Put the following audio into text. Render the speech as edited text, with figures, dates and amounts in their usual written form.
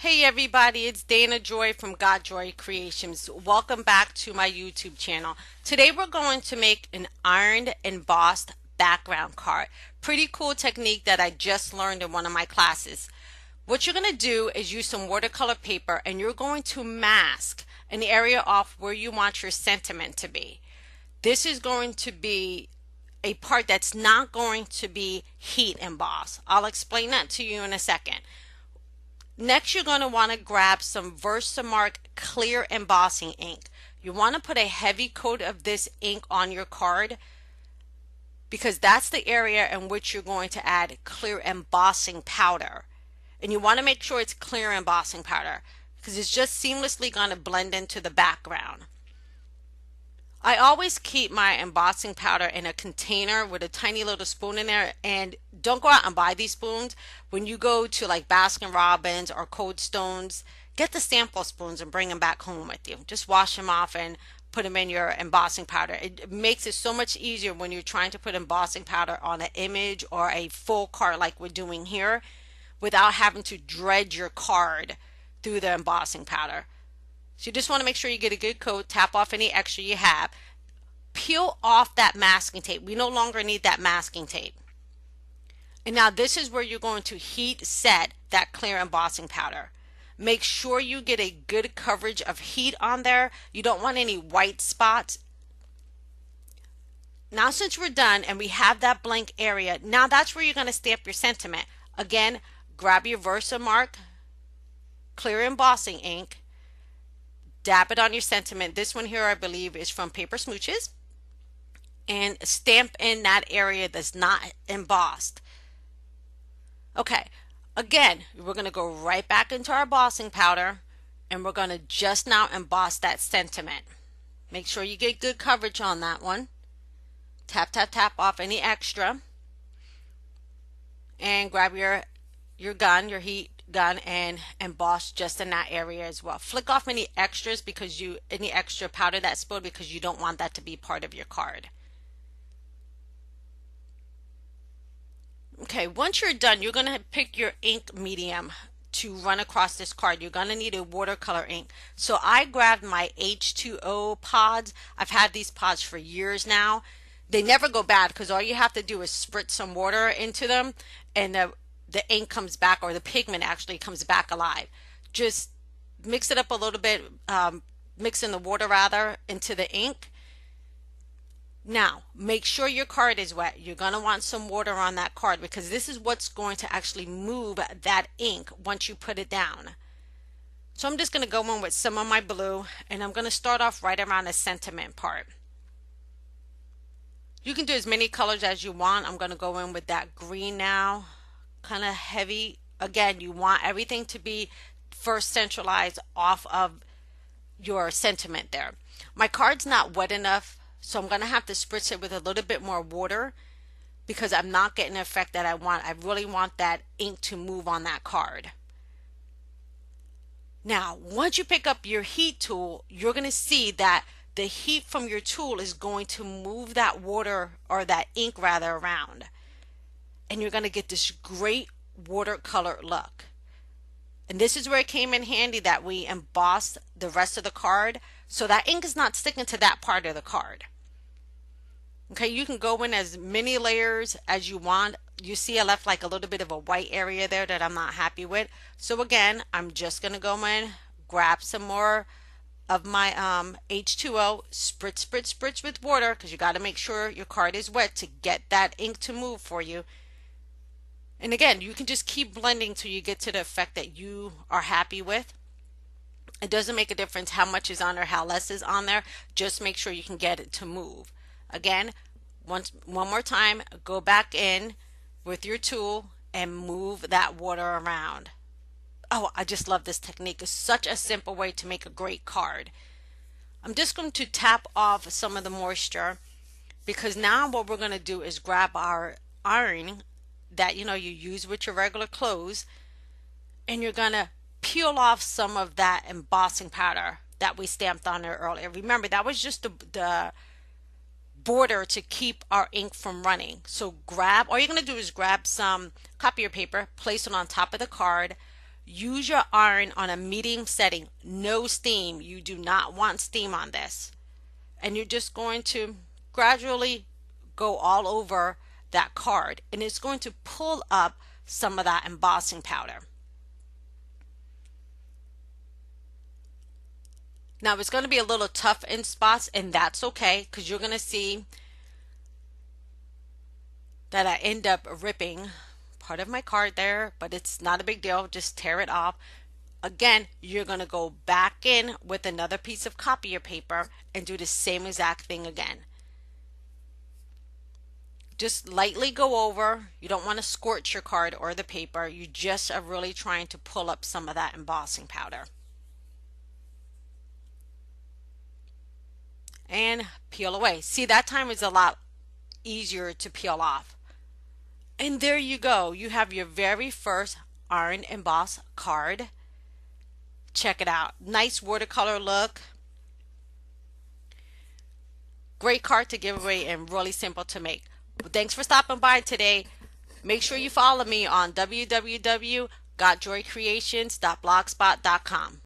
Hey everybody, it's Dana Joy from Got Joy Creations. Welcome back to my YouTube channel. Today we're going to make an ironed embossed background card. Pretty cool technique that I just learned in one of my classes. What you're going to do is use some watercolor paper and you're going to mask an area off where you want your sentiment to be. This is going to be a part that's not going to be heat embossed. I'll explain that to you in a second. Next, you're going to want to grab some Versamark clear embossing ink. You want to put a heavy coat of this ink on your card because that's the area in which you're going to add clear embossing powder. And you want to make sure it's clear embossing powder because it's just seamlessly going to blend into the background. I always keep my embossing powder in a container with a tiny little spoon in there, and don't go out and buy these spoons. When you go to like Baskin Robbins or Cold Stones, get the sample spoons and bring them back home with you. Just wash them off and put them in your embossing powder. It makes it so much easier when you're trying to put embossing powder on an image or a full card like we're doing here without having to dredge your card through the embossing powder. So you just want to make sure you get a good coat, tap off any extra you have. Peel off that masking tape. We no longer need that masking tape. And now this is where you're going to heat set that clear embossing powder. Make sure you get a good coverage of heat on there. You don't want any white spots. Now since we're done and we have that blank area, now that's where you're going to stamp your sentiment. Again, grab your Versamark clear embossing ink. Dab it on your sentiment. This one here I believe is from Paper Smooches. And stamp in that area that's not embossed. Okay, again, we're going to go right back into our embossing powder and we're going to just now emboss that sentiment. Make sure you get good coverage on that one. Tap, tap, tap off any extra. And grab your heat gun, and emboss just in that area as well. Flick off any extras any extra powder that spilled because you don't want that to be part of your card. Okay, once you're done, you're going to pick your ink medium to run across this card. You're going to need a watercolor ink. So I grabbed my H2O pods. I've had these pods for years now. They never go bad because all you have to do is spritz some water into them and the ink comes back, or the pigment actually comes back alive. Just mix it up a little bit, mix in the water rather into the ink. Now make sure your card is wet. You're going to want some water on that card because this is what's going to actually move that ink once you put it down. So I'm just going to go in with some of my blue and I'm going to start off right around the sentiment part. You can do as many colors as you want. I'm going to go in with that green now. Kind of heavy. Again, you want everything to be first centralized off of your sentiment there. My card's not wet enough, so I'm going to have to spritz it with a little bit more water because I'm not getting the effect that I want. I really want that ink to move on that card. Now, once you pick up your heat tool, you're going to see that the heat from your tool is going to move that water, or that ink rather, around. And you're going to get this great watercolor look. And this is where it came in handy that we embossed the rest of the card so that ink is not sticking to that part of the card. Okay, you can go in as many layers as you want. You see I left like a little bit of a white area there that I'm not happy with. So again, I'm just going to go in, grab some more of my H2O, spritz, spritz, spritz with water because you got to make sure your card is wet to get that ink to move for you. And again, you can just keep blending till you get to the effect that you are happy with. It doesn't make a difference how much is on there, how less is on there. Just make sure you can get it to move. Again, one more time, go back in with your tool and move that water around. Oh, I just love this technique. It's such a simple way to make a great card. I'm just going to tap off some of the moisture because now what we're going to do is grab our iron that you use with your regular clothes, and you're going to peel off some of that embossing powder that we stamped on there earlier. Remember, that was just the border to keep our ink from running. So all you're going to do is grab some copy paper, place it on top of the card, Use your iron on a medium setting, no steam. You do not want steam on this. And you're just going to gradually go all over that card, and it's going to pull up some of that embossing powder. Now it's going to be a little tough in spots, and that's okay, because you're going to see that I end up ripping part of my card there, but it's not a big deal. Just tear it off. Again, you're going to go back in with another piece of copier paper and do the same exact thing again. Just lightly go over. You don't want to scorch your card or the paper. You just are really trying to pull up some of that embossing powder. And peel away. See, that time is a lot easier to peel off. And there you go. You have your very first iron embossed card. Check it out. Nice watercolor look. Great card to give away and really simple to make. Well, thanks for stopping by today. Make sure you follow me on www.gotjoycreations.blogspot.com.